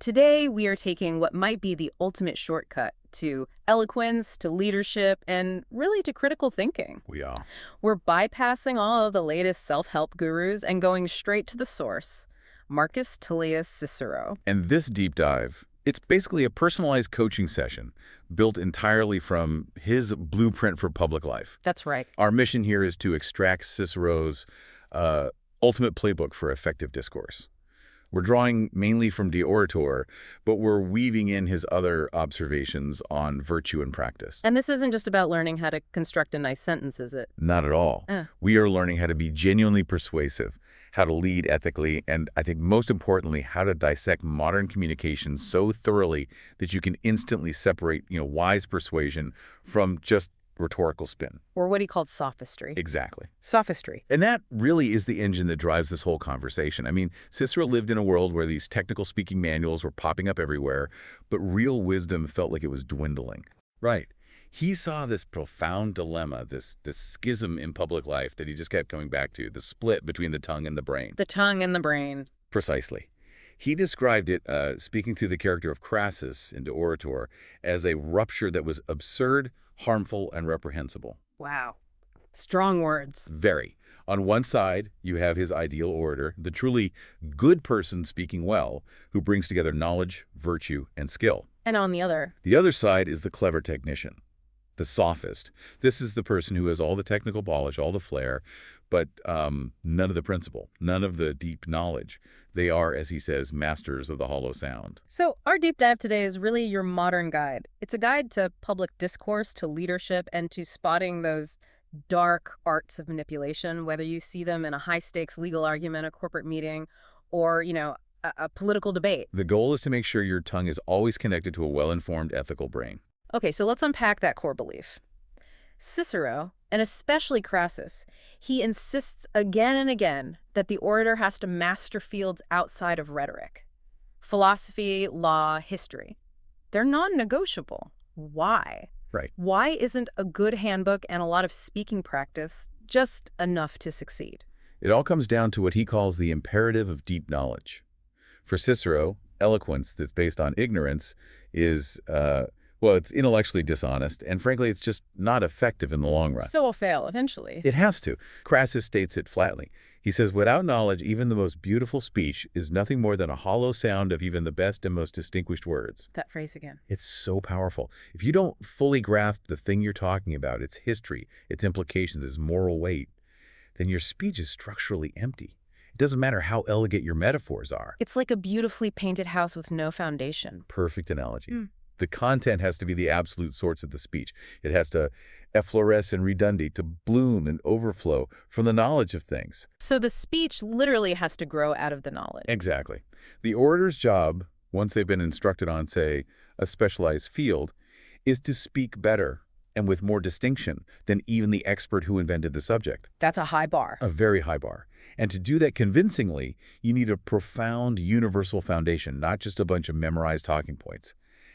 Today, we are taking what might be the ultimate shortcut to eloquence, to leadership, and really to critical thinking. We are. We're bypassing all of the latest self-help gurus and going straight to the source, Marcus Tullius Cicero. And this deep dive, it's basically a personalized coaching session built entirely from his blueprint for public life. That's right. Our mission here is to extract Cicero's ultimate playbook for effective discourse. We're drawing mainly from the Orator, but we're weaving in his other observations on virtue and practice. And this isn't just about learning how to construct a nice sentence, is it? Not at all. We are learning how to be genuinely persuasive, how to lead ethically, and I think most importantly, how to dissect modern communication so thoroughly that you can instantly separate, wise persuasion from just rhetorical spin. Or what he called sophistry. Exactly. Sophistry. And that really is the engine that drives this whole conversation. I mean, Cicero lived in a world where these technical speaking manuals were popping up everywhere, but real wisdom felt like it was dwindling. Right. He saw this profound dilemma, this schism in public life that he just kept coming back to, the split between the tongue and the brain. The tongue and the brain. Precisely. He described it, speaking through the character of Crassus in the Orator, as a rupture that was absurd, harmful, and reprehensible. Wow. Strong words. Very. On one side, you have his ideal orator, the truly good person speaking well, who brings together knowledge, virtue, and skill. And on the other? The other side is the clever technician, the sophist. This is the person who has all the technical polish, all the flair, but none of the principle, none of the deep knowledge. They are, as he says, masters of the hollow sound. So our deep dive today is really your modern guide. It's a guide to public discourse, to leadership, and to spotting those dark arts of manipulation, whether you see them in a high-stakes legal argument, a corporate meeting, or, a political debate. The goal is to make sure your tongue is always connected to a well-informed ethical brain. Okay, so let's unpack that core belief. Cicero, and especially Crassus, he insists again and again that the orator has to master fields outside of rhetoric. Philosophy, law, history. They're non-negotiable. Why? Right. Why isn't a good handbook and a lot of speaking practice just enough to succeed? It all comes down to what he calls the imperative of deep knowledge. For Cicero, eloquence that's based on ignorance is it's intellectually dishonest, and frankly, it's just not effective in the long run. So it'll fail eventually. It has to. Crassus states it flatly. He says, without knowledge, even the most beautiful speech is nothing more than a hollow sound of even the best and most distinguished words. That phrase again. It's so powerful. If you don't fully grasp the thing you're talking about, its history, its implications, its moral weight, then your speech is structurally empty. It doesn't matter how elegant your metaphors are. It's like a beautifully painted house with no foundation. Perfect analogy. The content has to be the absolute source of the speech. It has to effloresce and redundate, to bloom and overflow from the knowledge of things. So the speech literally has to grow out of the knowledge. Exactly. The orator's job, once they've been instructed on, say, a specialized field, is to speak better and with more distinction than even the expert who invented the subject. That's a high bar. A very high bar. And to do that convincingly, you need a profound universal foundation, not just a bunch of memorized talking points.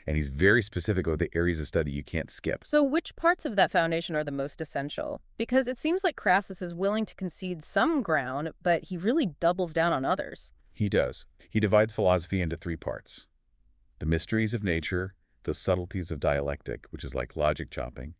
And he's very specific about the areas of study you can't skip. So which parts of that foundation are the most essential? Because it seems like Crassus is willing to concede some ground, but he really doubles down on others. He does. He divides philosophy into three parts: the mysteries of nature, the subtleties of dialectic, which is like logic chopping,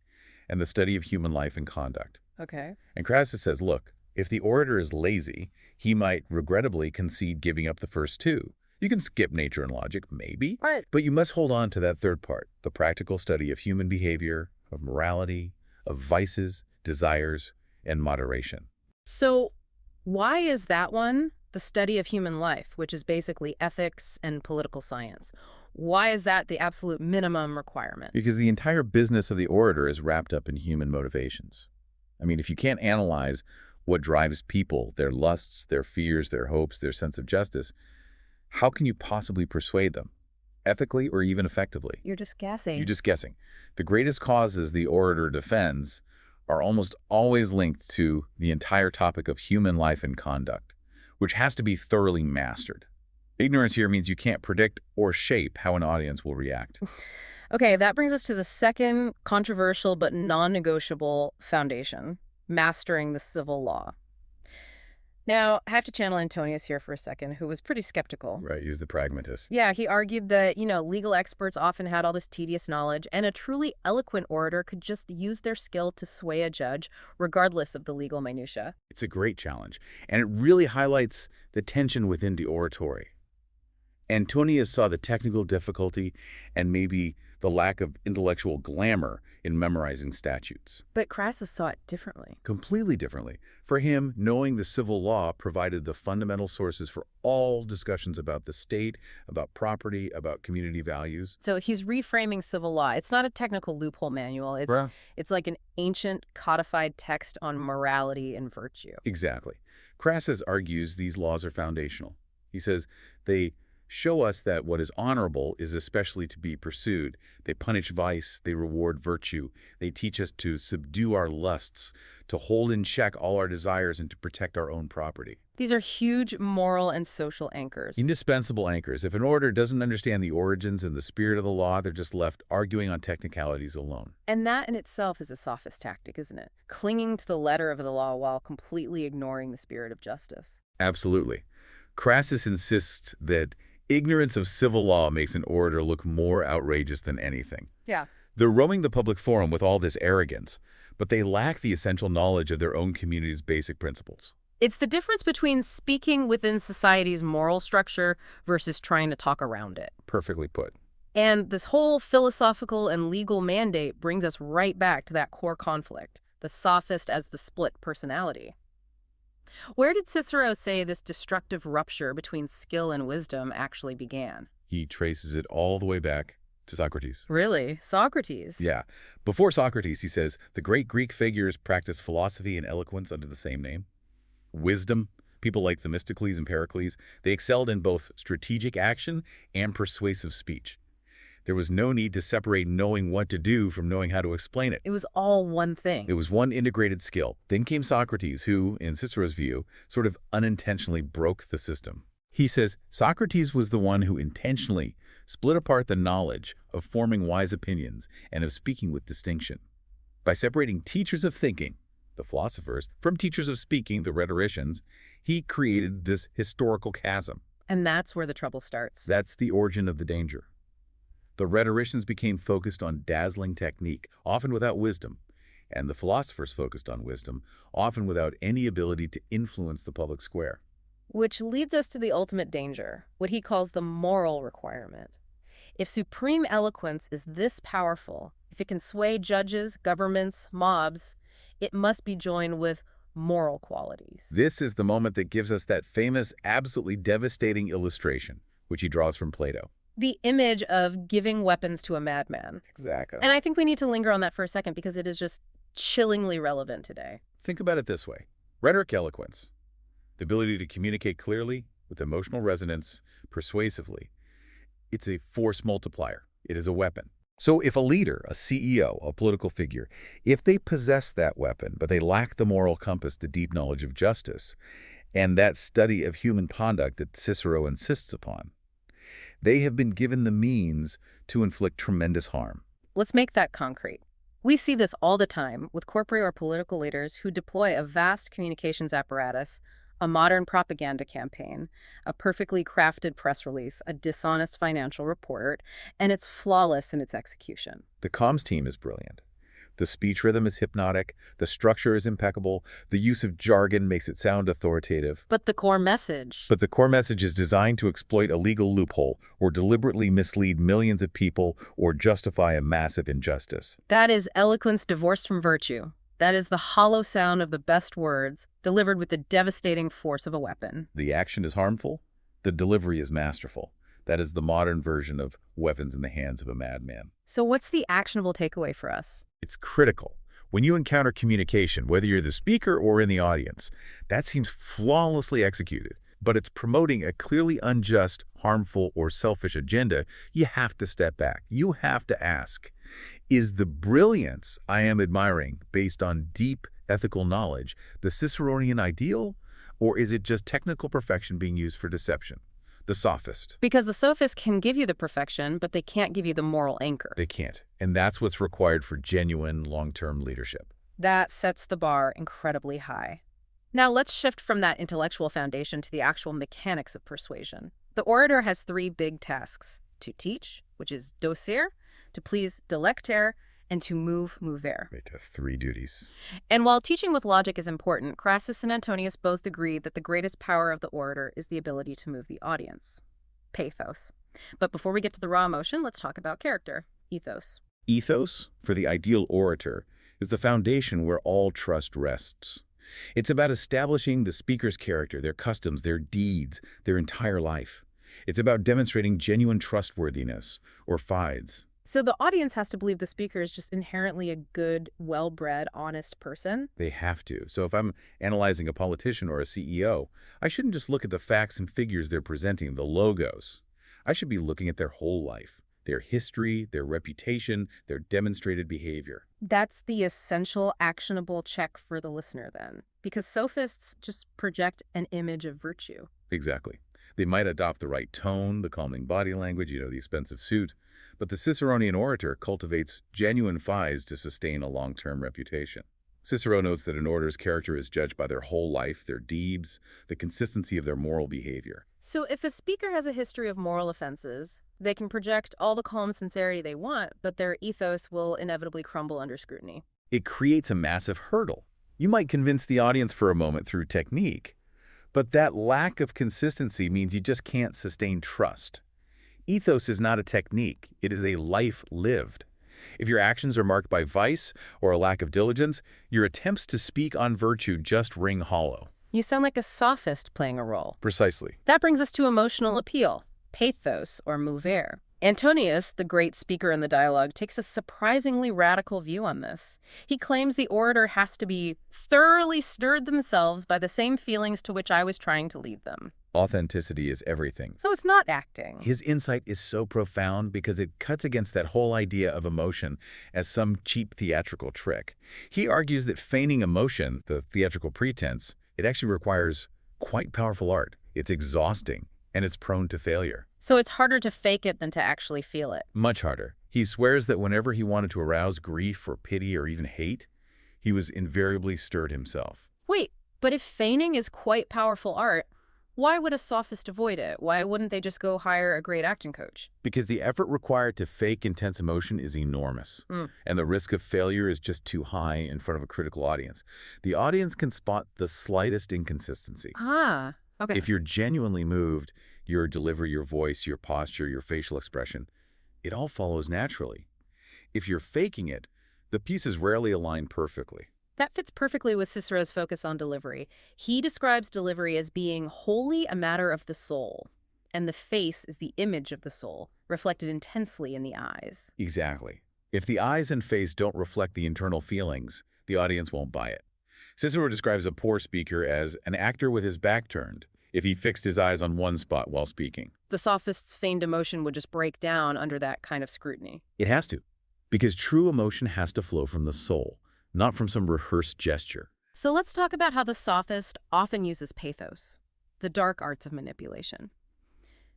and the study of human life and conduct. Okay. And Crassus says, look, if the orator is lazy, he might regrettably concede giving up the first two. You can skip nature and logic, maybe, Right. but you must hold on to that third part, the practical study of human behavior, of morality, of vices, desires, and moderation. So why is that one, the study of human life, which is basically ethics and political science, why is that the absolute minimum requirement? Because the entire business of the orator is wrapped up in human motivations. I mean, if you can't analyze what drives people, their lusts, their fears, their hopes, their sense of justice, how can you possibly persuade them, ethically or even effectively? You're just guessing. You're just guessing. The greatest causes the orator defends are almost always linked to the entire topic of human life and conduct, which has to be thoroughly mastered. Ignorance here means you can't predict or shape how an audience will react. Okay, that brings us to the second controversial but non-negotiable foundation, mastering the civil law. Now, I have to channel Antonius here for a second, who was pretty skeptical. Right, use the pragmatist. Yeah, he argued that, legal experts often had all this tedious knowledge, and a truly eloquent orator could just use their skill to sway a judge, regardless of the legal minutiae. It's a great challenge, and it really highlights the tension within the oratory. Antonius saw the technical difficulty and maybe the lack of intellectual glamour in memorizing statutes. But Crassus saw it differently. Completely differently. For him, knowing the civil law provided the fundamental sources for all discussions about the state, about property, about community values. So he's reframing civil law. It's not a technical loophole manual. It's like an ancient codified text on morality and virtue. Exactly. Crassus argues these laws are foundational. He says they show us that what is honorable is especially to be pursued. They punish vice, they reward virtue. They teach us to subdue our lusts, to hold in check all our desires, and to protect our own property. These are huge moral and social anchors. Indispensable anchors. If an orator doesn't understand the origins and the spirit of the law, they're just left arguing on technicalities alone. And that in itself is a sophist tactic, isn't it? Clinging to the letter of the law while completely ignoring the spirit of justice. Absolutely. Crassus insists that ignorance of civil law makes an orator look more outrageous than anything. Yeah. They're roaming the public forum with all this arrogance, but they lack the essential knowledge of their own community's basic principles. It's the difference between speaking within society's moral structure versus trying to talk around it. Perfectly put. And this whole philosophical and legal mandate brings us right back to that core conflict, the sophist as the split personality. Where did Cicero say this destructive rupture between skill and wisdom actually began? He traces it all the way back to Socrates. Really? Socrates? Yeah. Before Socrates, he says, the great Greek figures practiced philosophy and eloquence under the same name. Wisdom, people like Themistocles and Pericles, they excelled in both strategic action and persuasive speech. There was no need to separate knowing what to do from knowing how to explain it. It was all one thing. It was one integrated skill. Then came Socrates, who, in Cicero's view, sort of unintentionally broke the system. He says Socrates was the one who intentionally split apart the knowledge of forming wise opinions and of speaking with distinction. By separating teachers of thinking, the philosophers, from teachers of speaking, the rhetoricians, he created this historical chasm. And that's where the trouble starts. That's the origin of the danger. The rhetoricians became focused on dazzling technique, often without wisdom, and the philosophers focused on wisdom, often without any ability to influence the public square. Which leads us to the ultimate danger, what he calls the moral requirement. If supreme eloquence is this powerful, if it can sway judges, governments, mobs, it must be joined with moral qualities. This is the moment that gives us that famous, absolutely devastating illustration, which he draws from Plato. The image of giving weapons to a madman. Exactly. And I think we need to linger on that for a second because it is just chillingly relevant today. Think about it this way. Rhetoric eloquence, the ability to communicate clearly, with emotional resonance, persuasively. It's a force multiplier. It is a weapon. So if a leader, a CEO, a political figure, if they possess that weapon, but they lack the moral compass, the deep knowledge of justice, and that study of human conduct that Cicero insists upon, they have been given the means to inflict tremendous harm. Let's make that concrete. We see this all the time with corporate or political leaders who deploy a vast communications apparatus, a modern propaganda campaign, a perfectly crafted press release, a dishonest financial report, and it's flawless in its execution. The comms team is brilliant. The speech rhythm is hypnotic. The structure is impeccable. The use of jargon makes it sound authoritative. But the core message? But the core message is designed to exploit a legal loophole or deliberately mislead millions of people or justify a massive injustice. That is eloquence divorced from virtue. That is the hollow sound of the best words, delivered with the devastating force of a weapon. The action is harmful. The delivery is masterful. That is the modern version of weapons in the hands of a madman. So what's the actionable takeaway for us? It's critical. When you encounter communication, whether you're the speaker or in the audience, that seems flawlessly executed, but it's promoting a clearly unjust, harmful, or selfish agenda, you have to step back. You have to ask, is the brilliance I am admiring based on deep ethical knowledge the Ciceronian ideal, or is it just technical perfection being used for deception? The sophist. Because the sophist can give you the perfection, but they can't give you the moral anchor. They can't. And that's what's required for genuine long-term leadership. That sets the bar incredibly high. Now let's shift from that intellectual foundation to the actual mechanics of persuasion. The orator has three big tasks: to teach, which is docere, to please, delectere, and to move, movere. Right, three duties. And while teaching with logic is important, Crassus and Antonius both agree that the greatest power of the orator is the ability to move the audience. Pathos. But before we get to the raw emotion, let's talk about character. Ethos. Ethos, for the ideal orator, is the foundation where all trust rests. It's about establishing the speaker's character, their customs, their deeds, their entire life. It's about demonstrating genuine trustworthiness, or fides. So the audience has to believe the speaker is just inherently a good, well-bred, honest person? They have to. So if I'm analyzing a politician or a CEO, I shouldn't just look at the facts and figures they're presenting, the logos. I should be looking at their whole life, their history, their reputation, their demonstrated behavior. That's the essential, actionable check for the listener then, because sophists just project an image of virtue. Exactly. They might adopt the right tone, the calming body language, the expensive suit, but the Ciceronian orator cultivates genuine fides to sustain a long-term reputation. Cicero notes that an orator's character is judged by their whole life, their deeds, the consistency of their moral behavior. So if a speaker has a history of moral offenses, they can project all the calm sincerity they want, but their ethos will inevitably crumble under scrutiny. It creates a massive hurdle. You might convince the audience for a moment through technique, but that lack of consistency means you just can't sustain trust. Ethos is not a technique, it is a life lived. If your actions are marked by vice or a lack of diligence, your attempts to speak on virtue just ring hollow. You sound like a sophist playing a role. Precisely. That brings us to emotional appeal, pathos or movere. Antonius, the great speaker in the dialogue, takes a surprisingly radical view on this. He claims the orator has to be thoroughly stirred themselves by the same feelings to which I was trying to lead them. Authenticity is everything. So it's not acting. His insight is so profound because it cuts against that whole idea of emotion as some cheap theatrical trick. He argues that feigning emotion, the theatrical pretense, it actually requires quite powerful art. It's exhausting, and it's prone to failure. So it's harder to fake it than to actually feel it. Much harder. He swears that whenever he wanted to arouse grief or pity or even hate, he was invariably stirred himself. Wait, but if feigning is quite powerful art, why would a sophist avoid it? Why wouldn't they just go hire a great acting coach? Because the effort required to fake intense emotion is enormous, and the risk of failure is just too high in front of a critical audience. The audience can spot the slightest inconsistency. Ah, okay. If you're genuinely moved, your delivery, your voice, your posture, your facial expression, it all follows naturally. If you're faking it, the pieces rarely align perfectly. That fits perfectly with Cicero's focus on delivery. He describes delivery as being wholly a matter of the soul, and the face is the image of the soul, reflected intensely in the eyes. Exactly. If the eyes and face don't reflect the internal feelings, the audience won't buy it. Cicero describes a poor speaker as an actor with his back turned, if he fixed his eyes on one spot while speaking. The sophist's feigned emotion would just break down under that kind of scrutiny. It has to, because true emotion has to flow from the soul, not from some rehearsed gesture. So let's talk about how the sophist often uses pathos, the dark arts of manipulation.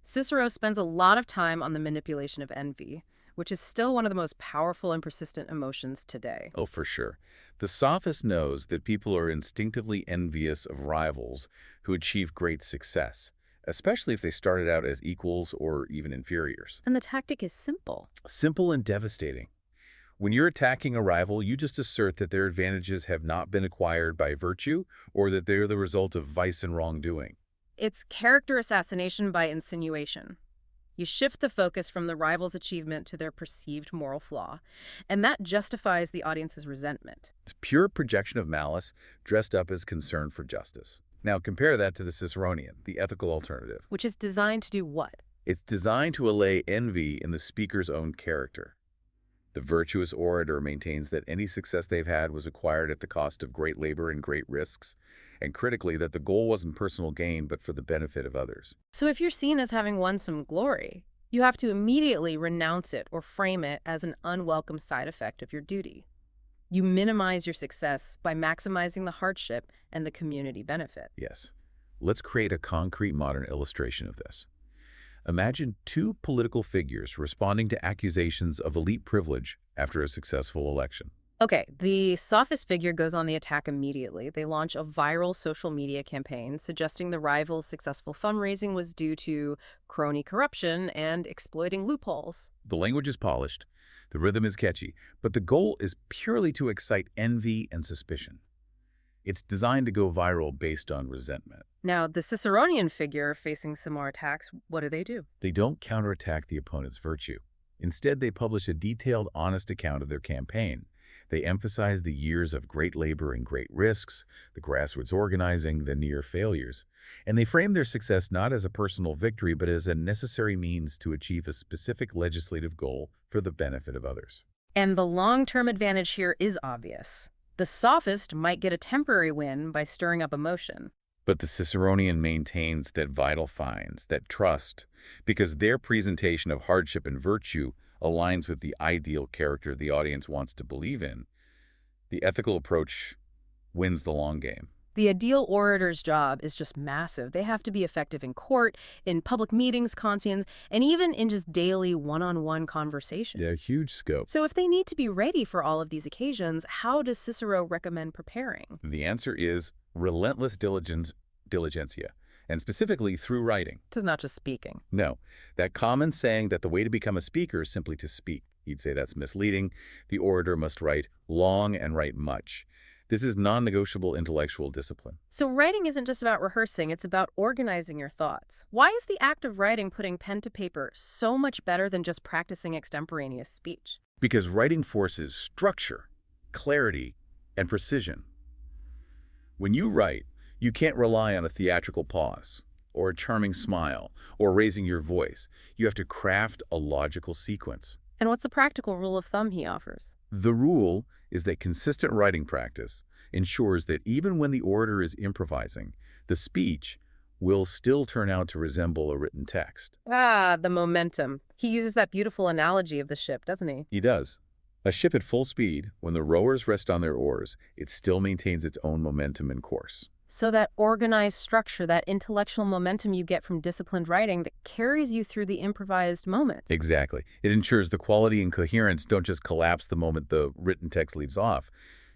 Cicero spends a lot of time on the manipulation of envy, which is still one of the most powerful and persistent emotions today. Oh, for sure. The sophist knows that people are instinctively envious of rivals who achieve great success, especially if they started out as equals or even inferiors. And the tactic is simple. Simple and devastating. When you're attacking a rival, you just assert that their advantages have not been acquired by virtue or that they're the result of vice and wrongdoing. It's character assassination by insinuation. You shift the focus from the rival's achievement to their perceived moral flaw, and that justifies the audience's resentment. It's pure projection of malice dressed up as concern for justice. Now compare that to the Ciceronian, the ethical alternative. Which is designed to do what? It's designed to allay envy in the speaker's own character. The virtuous orator maintains that any success they've had was acquired at the cost of great labor and great risks, and critically that the goal wasn't personal gain but for the benefit of others. So if you're seen as having won some glory, you have to immediately renounce it or frame it as an unwelcome side effect of your duty. You minimize your success by maximizing the hardship and the community benefit. Yes. Let's create a concrete modern illustration of this. Imagine two political figures responding to accusations of elite privilege after a successful election. Okay, the sophist figure goes on the attack immediately. They launch a viral social media campaign suggesting the rival's successful fundraising was due to crony corruption and exploiting loopholes. The language is polished, the rhythm is catchy, but the goal is purely to excite envy and suspicion. It's designed to go viral based on resentment. Now, the Ciceronian figure facing similar attacks, what do? They don't counterattack the opponent's virtue. Instead, they publish a detailed, honest account of their campaign. They emphasize the years of great labor and great risks, the grassroots organizing, the near failures. And they frame their success not as a personal victory, but as a necessary means to achieve a specific legislative goal for the benefit of others. And the long-term advantage here is obvious. The sophist might get a temporary win by stirring up emotion. But the Ciceronian maintains that vital finds, that trust, because their presentation of hardship and virtue aligns with the ideal character the audience wants to believe in. The ethical approach wins the long game. The ideal orator's job is just massive. They have to be effective in court, in public meetings, conscience, and even in just daily one-on-one conversation. Yeah, huge scope. So if they need to be ready for all of these occasions, how does Cicero recommend preparing? The answer is relentless diligentia, and specifically through writing. It is not just speaking. No, that common saying that the way to become a speaker is simply to speak. He'd say that's misleading. The orator must write long and write much. This is non-negotiable intellectual discipline. So writing isn't just about rehearsing, it's about organizing your thoughts. Why is the act of writing, putting pen to paper, so much better than just practicing extemporaneous speech? Because writing forces structure, clarity, and precision. When you write, you can't rely on a theatrical pause, or a charming smile, or raising your voice. You have to craft a logical sequence. And what's the practical rule of thumb he offers? The rule is that consistent writing practice ensures that even when the orator is improvising, the speech will still turn out to resemble a written text. Ah, the momentum. He uses that beautiful analogy of the ship, doesn't he? He does. A ship at full speed, when the rowers rest on their oars, it still maintains its own momentum and course. So that organized structure, that intellectual momentum you get from disciplined writing that carries you through the improvised moment. Exactly. It ensures the quality and coherence don't just collapse the moment the written text leaves off.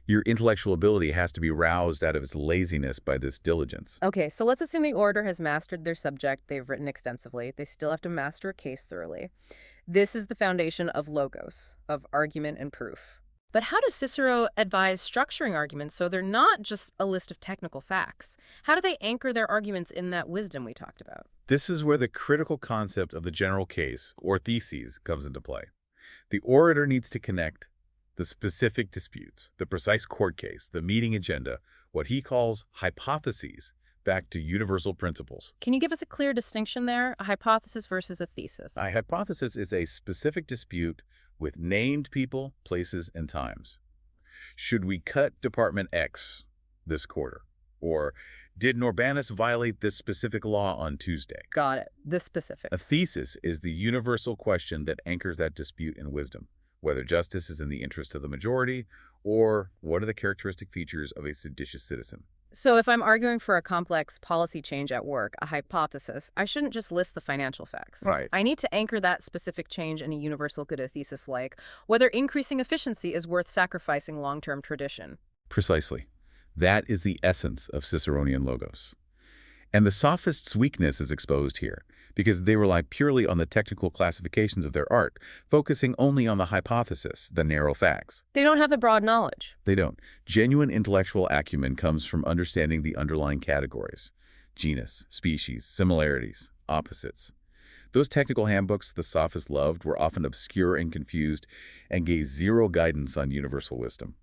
Your intellectual ability has to be roused out of its laziness by this diligence. Okay, so let's assume the orator has mastered their subject. They've written extensively. They still have to master a case thoroughly. This is the foundation of logos, of argument and proof. But how does Cicero advise structuring arguments so they're not just a list of technical facts? How do they anchor their arguments in that wisdom we talked about? This is where the critical concept of the general case, or theses, comes into play. The orator needs to connect the specific disputes, the precise court case, the meeting agenda, what he calls hypotheses, back to universal principles. Can you give us a clear distinction there? A hypothesis versus a thesis? A hypothesis is a specific dispute with named people, places, and times. Should we cut Department X this quarter? Or did Norbanus violate this specific law on Tuesday? Got it. This specific. A thesis is the universal question that anchors that dispute in wisdom, whether justice is in the interest of the majority, or what are the characteristic features of a seditious citizen. So if I'm arguing for a complex policy change at work, a hypothesis, I shouldn't just list the financial facts. Right. I need to anchor that specific change in a universal good, a thesis like whether increasing efficiency is worth sacrificing long-term tradition. Precisely. That is the essence of Ciceronian logos. And the sophists' weakness is exposed here, because they rely purely on the technical classifications of their art, focusing only on the hypothesis, the narrow facts. They don't have the broad knowledge. They don't. Genuine intellectual acumen comes from understanding the underlying categories: genus, species, similarities, opposites. Those technical handbooks the sophists loved were often obscure and confused and gave zero guidance on universal wisdom.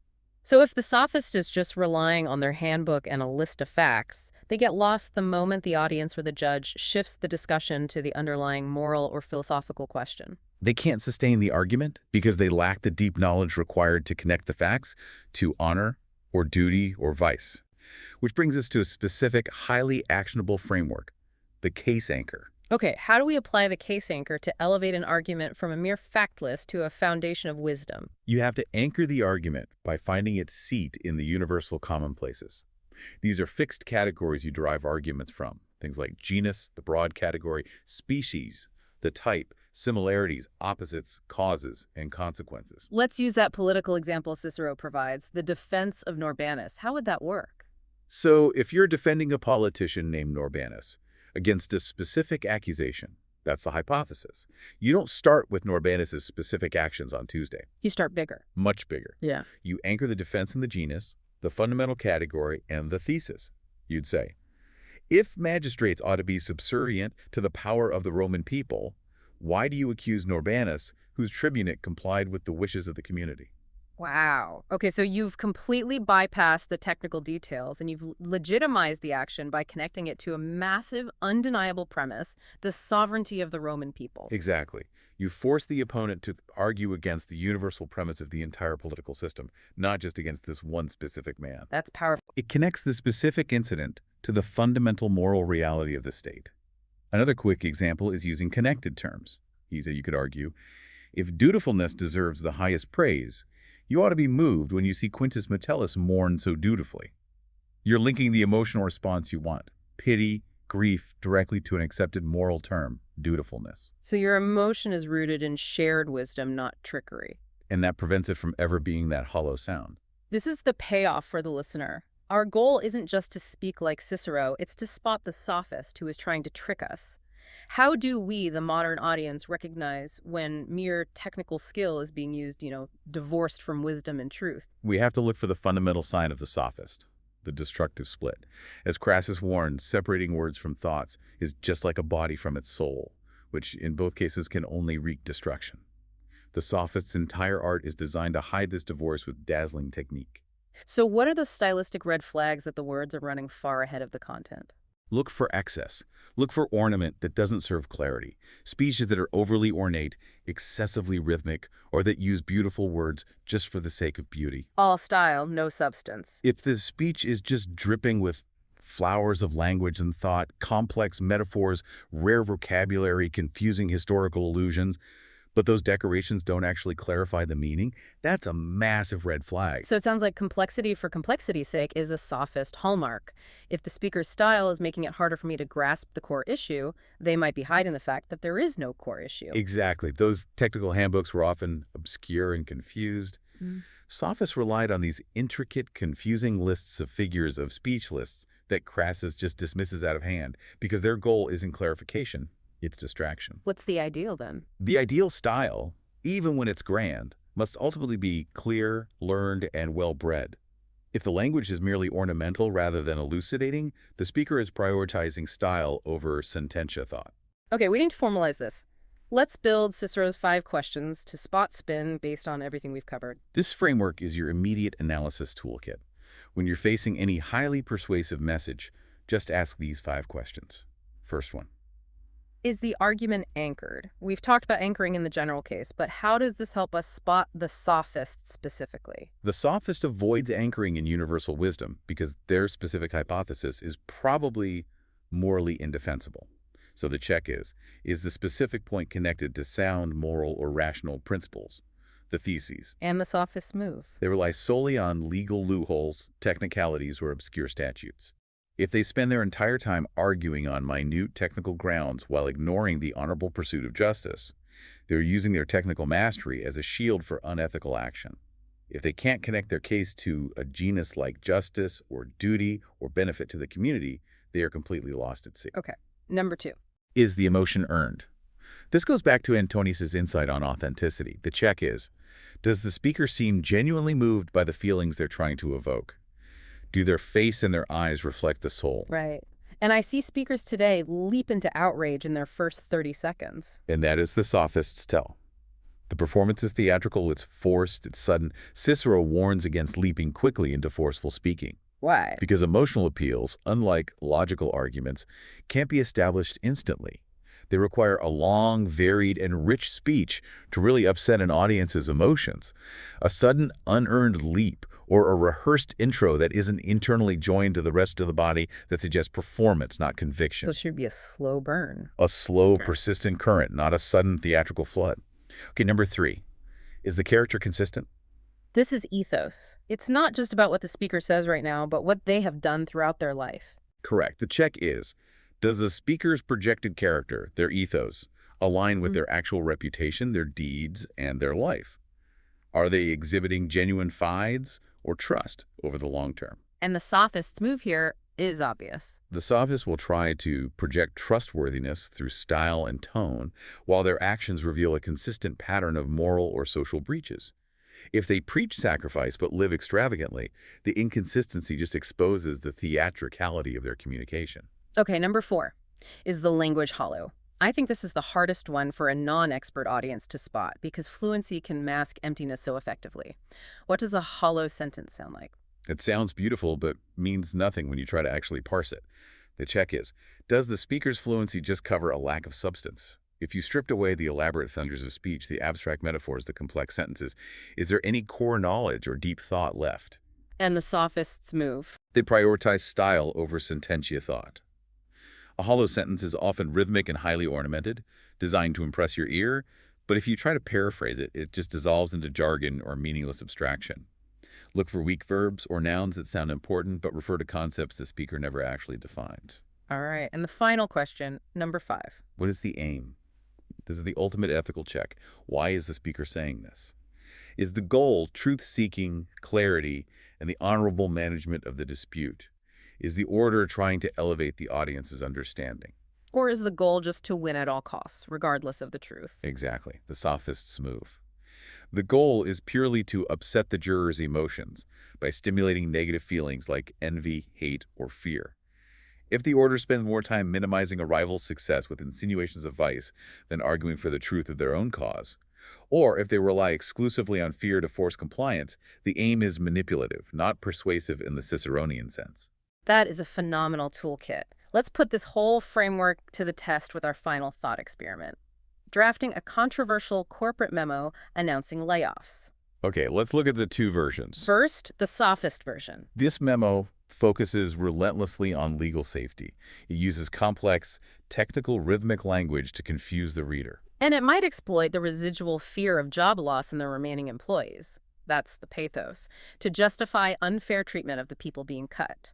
So if the sophist is just relying on their handbook and a list of facts, they get lost the moment the audience or the judge shifts the discussion to the underlying moral or philosophical question. They can't sustain the argument because they lack the deep knowledge required to connect the facts to honor or duty or vice. Which brings us to a specific, highly actionable framework, the case anchor. Okay, how do we apply the case anchor to elevate an argument from a mere fact list to a foundation of wisdom? You have to anchor the argument by finding its seat in the universal commonplaces. These are fixed categories you derive arguments from, things like genus, the broad category, species, the type, Similarities, opposites, causes, and consequences. Let's use that political example Cicero provides, the defense of Norbanus. How would that work? So if you're defending a politician named Norbanus against a specific accusation, that's the hypothesis. You don't start with Norbanus's specific actions on Tuesday. You start bigger. Much bigger. Yeah. You anchor the defense in the genus, the fundamental category, and the thesis. You'd say, if magistrates ought to be subservient to the power of the Roman people, why do you accuse Norbanus, whose tribunate complied with the wishes of the community? Wow. Okay, so you've completely bypassed the technical details and you've legitimized the action by connecting it to a massive, undeniable premise, the sovereignty of the Roman people. Exactly. You force the opponent to argue against the universal premise of the entire political system, not just against this one specific man. That's powerful. It connects the specific incident to the fundamental moral reality of the state. Another quick example is using connected terms. You could argue, if dutifulness deserves the highest praise, you ought to be moved when you see Quintus Metellus mourn so dutifully. You're linking the emotional response you want, pity, grief, directly to an accepted moral term, dutifulness. So your emotion is rooted in shared wisdom, not trickery. And that prevents it from ever being that hollow sound. This is the payoff for the listener. Our goal isn't just to speak like Cicero, it's to spot the sophist who is trying to trick us. How do we, the modern audience, recognize when mere technical skill is being used, divorced from wisdom and truth? We have to look for the fundamental sign of the sophist, the destructive split. As Crassus warned, separating words from thoughts is just like a body from its soul, which in both cases can only wreak destruction. The sophist's entire art is designed to hide this divorce with dazzling technique. So what are the stylistic red flags that the words are running far ahead of the content? Look for excess. Look for ornament that doesn't serve clarity. Speeches that are overly ornate, excessively rhythmic, or that use beautiful words just for the sake of beauty. All style, no substance. If the speech is just dripping with flowers of language and thought, complex metaphors, rare vocabulary, confusing historical allusions, but those decorations don't actually clarify the meaning, that's a massive red flag. So it sounds like complexity for complexity's sake is a sophist hallmark. If the speaker's style is making it harder for me to grasp the core issue, they might be hiding the fact that there is no core issue. Exactly. Those technical handbooks were often obscure and confused. Sophists relied on these intricate, confusing lists of figures of speech lists that Crassus just dismisses out of hand because their goal isn't clarification. It's distraction. What's the ideal then? The ideal style, even when it's grand, must ultimately be clear, learned, and well-bred. If the language is merely ornamental rather than elucidating, the speaker is prioritizing style over sententia thought. Okay, we need to formalize this. Let's build Cicero's 5 questions to spot spin based on everything we've covered. This framework is your immediate analysis toolkit. When you're facing any highly persuasive message, just ask these 5 questions. First one. Is the argument anchored? We've talked about anchoring in the general case, but how does this help us spot the sophist specifically? The sophist avoids anchoring in universal wisdom because their specific hypothesis is probably morally indefensible. So the check is the specific point connected to sound, moral, or rational principles? The theses. And the sophist move. They rely solely on legal loopholes, technicalities, or obscure statutes. If they spend their entire time arguing on minute technical grounds while ignoring the honorable pursuit of justice, they're using their technical mastery as a shield for unethical action. If they can't connect their case to a genus like justice or duty or benefit to the community, they are completely lost at sea. Okay, number 2. Is the emotion earned? This goes back to Antonius's insight on authenticity. The check is, does the speaker seem genuinely moved by the feelings they're trying to evoke? Do their face and their eyes reflect the soul? Right. And I see speakers today leap into outrage in their first 30 seconds. And that is the sophist's tell. The performance is theatrical, it's forced, it's sudden. Cicero warns against leaping quickly into forceful speaking. Why? Because emotional appeals, unlike logical arguments, can't be established instantly. They require a long, varied, and rich speech to really upset an audience's emotions. A sudden, unearned leap or a rehearsed intro that isn't internally joined to the rest of the body that suggests performance, not conviction. So it should be a slow burn. A slow, persistent current, not a sudden theatrical flood. Okay, number 3. Is the character consistent? This is ethos. It's not just about what the speaker says right now, but what they have done throughout their life. Correct. The check is, does the speaker's projected character, their ethos, align with their actual reputation, their deeds, and their life? Are they exhibiting genuine fides or trust over the long term? And the sophist's move here is obvious. The sophists will try to project trustworthiness through style and tone, while their actions reveal a consistent pattern of moral or social breaches. If they preach sacrifice but live extravagantly, the inconsistency just exposes the theatricality of their communication. Okay, number 4. Is the language hollow? I think this is the hardest one for a non-expert audience to spot because fluency can mask emptiness so effectively. What does a hollow sentence sound like? It sounds beautiful, but means nothing when you try to actually parse it. The check is, does the speaker's fluency just cover a lack of substance? If you stripped away the elaborate thunders of speech, the abstract metaphors, the complex sentences, is there any core knowledge or deep thought left? And the sophist's move. They prioritize style over sententia thought. A hollow sentence is often rhythmic and highly ornamented, designed to impress your ear, but if you try to paraphrase it, it just dissolves into jargon or meaningless abstraction. Look for weak verbs or nouns that sound important but refer to concepts the speaker never actually defined. All right, and the final question, number 5. What is the aim? This is the ultimate ethical check. Why is the speaker saying this? Is the goal truth-seeking, clarity, and the honorable management of the dispute? Is the orator trying to elevate the audience's understanding? Or is the goal just to win at all costs, regardless of the truth? Exactly, the sophist's move. The goal is purely to upset the juror's emotions by stimulating negative feelings like envy, hate, or fear. If the orator spends more time minimizing a rival's success with insinuations of vice than arguing for the truth of their own cause, or if they rely exclusively on fear to force compliance, the aim is manipulative, not persuasive in the Ciceronian sense. That is a phenomenal toolkit. Let's put this whole framework to the test with our final thought experiment. Drafting a controversial corporate memo announcing layoffs. Okay, let's look at the two versions. First, the sophist version. This memo focuses relentlessly on legal safety. It uses complex, technical, rhythmic language to confuse the reader. And it might exploit the residual fear of job loss in the remaining employees. That's the pathos, to justify unfair treatment of the people being cut.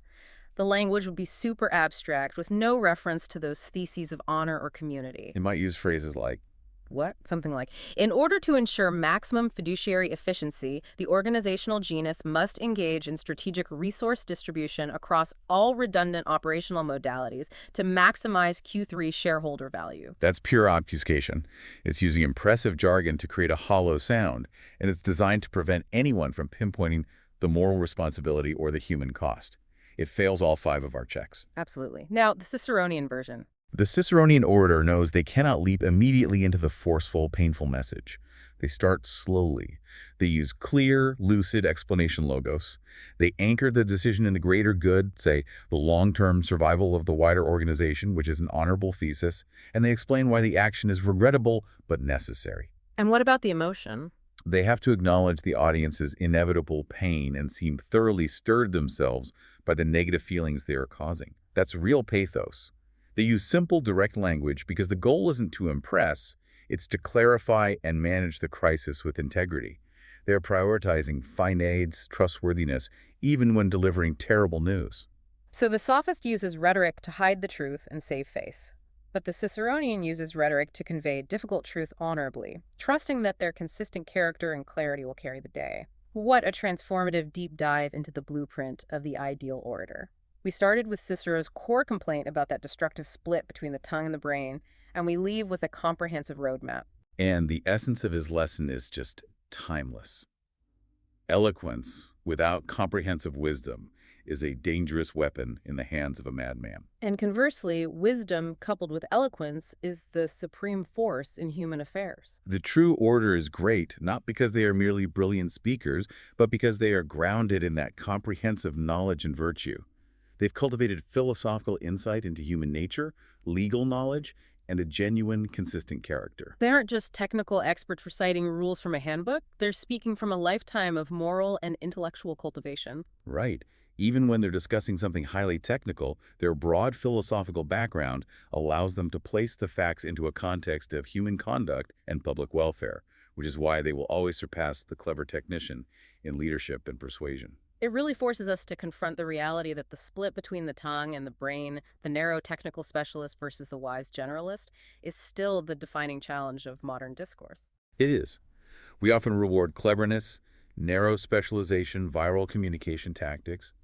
The language would be super abstract with no reference to those theses of honor or community. It might use phrases like, What? Something like, in order to ensure maximum fiduciary efficiency, the organizational genus must engage in strategic resource distribution across all redundant operational modalities to maximize Q3 shareholder value. that's pure obfuscation. It's using impressive jargon to create a hollow sound, and it's designed to prevent anyone from pinpointing the moral responsibility or the human cost. It fails all 5 of our checks. Absolutely. Now, the Ciceronian version. The Ciceronian orator knows they cannot leap immediately into the forceful, painful message. They start slowly. They use clear, lucid explanation logos. They anchor the decision in the greater good, say, the long-term survival of the wider organization, which is an honorable thesis, and they explain why the action is regrettable but necessary. And what about the emotion? They have to acknowledge the audience's inevitable pain and seem thoroughly stirred themselves by the negative feelings they are causing. That's real pathos. They use simple, direct language because the goal isn't to impress, it's to clarify and manage the crisis with integrity. They're prioritizing finades, trustworthiness, even when delivering terrible news. So the sophist uses rhetoric to hide the truth and save face. But the Ciceronian uses rhetoric to convey difficult truth honorably, trusting that their consistent character and clarity will carry the day. What a transformative deep dive into the blueprint of the ideal orator. We started with Cicero's core complaint about that destructive split between the tongue and the brain, and we leave with a comprehensive roadmap. And the essence of his lesson is just timeless. Eloquence without comprehensive wisdom is a dangerous weapon in the hands of a madman. And conversely, wisdom coupled with eloquence is the supreme force in human affairs. The true orator is great, not because they are merely brilliant speakers, but because they are grounded in that comprehensive knowledge and virtue. They've cultivated philosophical insight into human nature, legal knowledge, and a genuine, consistent character. They aren't just technical experts reciting rules from a handbook. They're speaking from a lifetime of moral and intellectual cultivation. Right. Even when they're discussing something highly technical, their broad philosophical background allows them to place the facts into a context of human conduct and public welfare, which is why they will always surpass the clever technician in leadership and persuasion. It really forces us to confront the reality that the split between the tongue and the brain, the narrow technical specialist versus the wise generalist, is still the defining challenge of modern discourse. It is. We often reward cleverness, narrow specialization, viral communication tactics.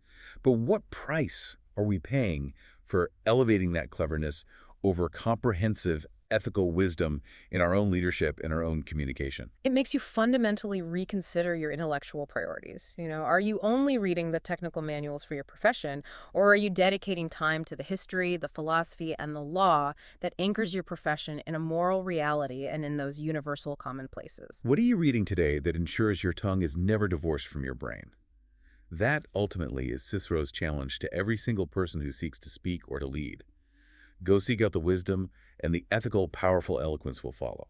But what price are we paying for elevating that cleverness over comprehensive ethical wisdom in our own leadership and our own communication? It makes you fundamentally reconsider your intellectual priorities. Are you only reading the technical manuals for your profession, or are you dedicating time to the history, the philosophy, and the law that anchors your profession in a moral reality and in those universal commonplaces? What are you reading today that ensures your tongue is never divorced from your brain? That ultimately is Cicero's challenge to every single person who seeks to speak or to lead. Go seek out the wisdom, and the ethical, powerful eloquence will follow.